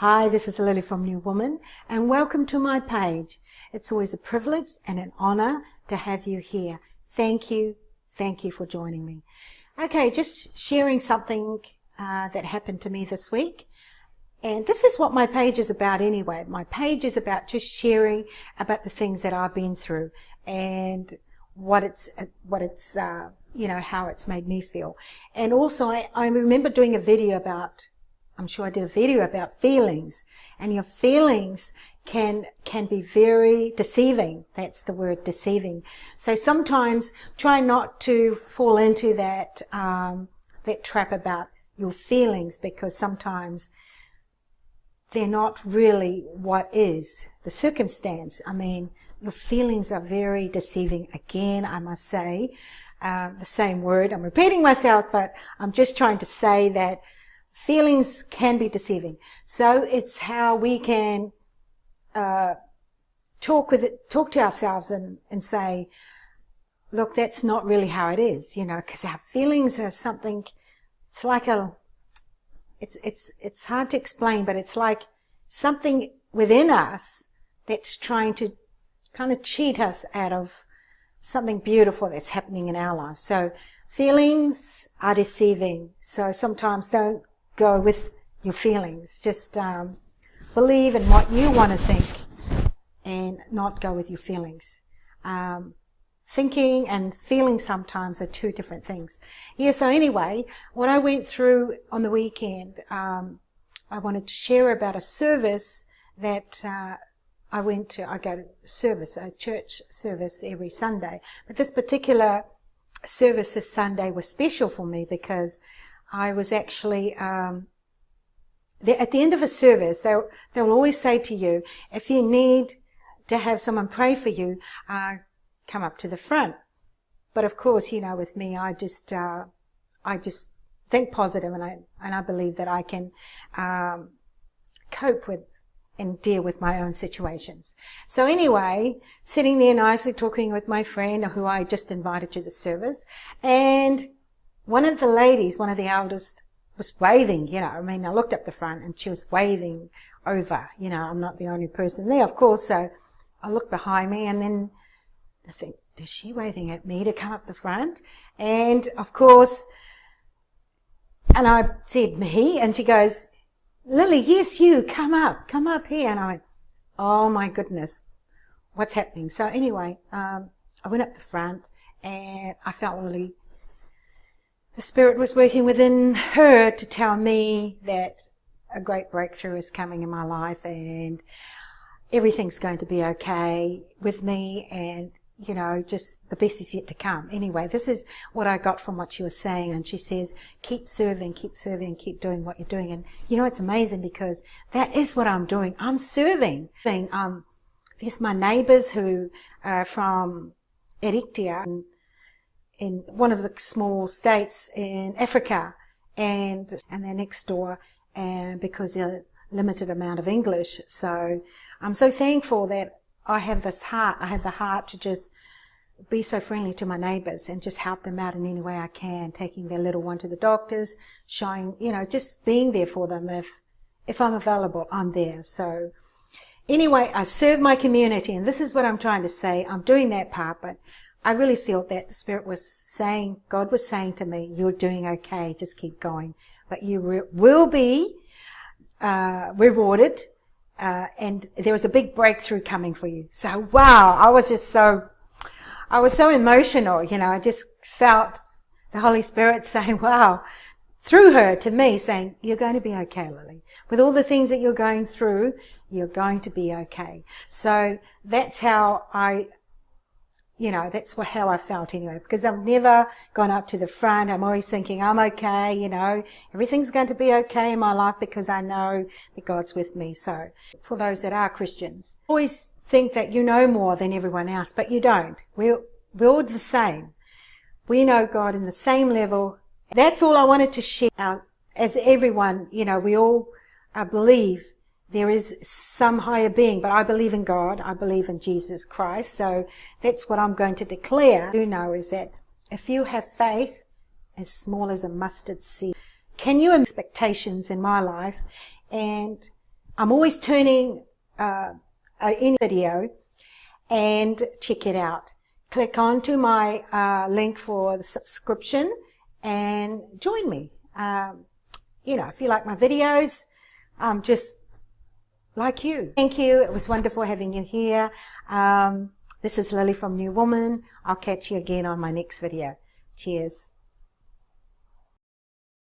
Hi, this is Lily from New Woman, and welcome to my page. It's always a privilege and an honor to have you here. Thank you for joining me. Okay, just sharing something that happened to me this week. And this is what my page is about anyway. My page is about just sharing about the things that I've been through and how it's made me feel. And also I remember doing a video about, I'm sure I did a video about feelings, and your feelings can be very deceiving. That's the word, deceiving. So sometimes try not to fall into that trap about your feelings, because sometimes they're not really what is the circumstance. I mean, your feelings are very deceiving. Again, I must say, the same word. I'm repeating myself, but I'm just trying to say that feelings can be deceiving. So it's how we can talk to ourselves and say, look, that's not really how it is, because our feelings are something. It's like it's hard to explain, but it's like something within us that's trying to kind of cheat us out of something beautiful that's happening in our life. So feelings are deceiving. So sometimes don't go with your feelings. Just believe in what you want to think and not go with your feelings. Thinking and feeling sometimes are two different things. Yeah, so anyway, what I went through on the weekend, I wanted to share about a service that I went to. I go to a church service every Sunday. But this particular service this Sunday was special for me because I was actually, at the end of a service, they'll always say to you, if you need to have someone pray for you, come up to the front. But of course, with me, I just think positive, and I believe that I can cope with and deal with my own situations. So anyway, sitting there nicely talking with my friend who I just invited to the service, and one of the eldest, was waving, I looked up the front and she was waving over, I'm not the only person there, of course, so I looked behind me and then I think, is she waving at me to come up the front? And of course, and I said, me? And she goes, Lily, yes, you, come up here. And I went, oh my goodness, what's happening? So anyway, I went up the front and I felt really, the Spirit was working within her to tell me that a great breakthrough is coming in my life and everything's going to be okay with me, and just the best is yet to come. Anyway, this is what I got from what she was saying, and she says, keep serving, keep doing what you're doing. And it's amazing because that is what I'm doing. I'm serving. There's my neighbours who are from Eritrea, in one of the small states in Africa, and they're next door, and because they're limited amount of English. So I'm so thankful that I have this heart. I have the heart to just be so friendly to my neighbours and just help them out in any way I can, taking their little one to the doctors, showing, just being there for them. If I'm available, I'm there. So anyway, I serve my community, and this is what I'm trying to say. I'm doing that part, but I really feel that the Spirit was saying, God was saying to me, you're doing okay, just keep going. But you will be rewarded, and there was a big breakthrough coming for you. So wow, I was so emotional, I just felt the Holy Spirit saying, wow, through her to me, saying, you're going to be okay, Lily. With all the things that you're going through, you're going to be okay. So that's how how I felt anyway, because I've never gone up to the front. I'm always thinking, I'm okay, everything's going to be okay in my life because I know that God's with me. So for those that are Christians, always think that you know more than everyone else, but you don't. We're all the same. We know God in the same level. That's all I wanted to share. As everyone, we all believe there is some higher being, but I believe in God. I believe in Jesus Christ. So that's what I'm going to declare. What I do know is that if you have faith as small as a mustard seed, can you have expectations in my life? And I'm always turning in video, and check it out. Click onto my link for the subscription and join me. You know, if you like my videos, I'm just like you. Thank you. It was wonderful having you here. This is Lily from New Woman. I'll catch you again on my next video. Cheers.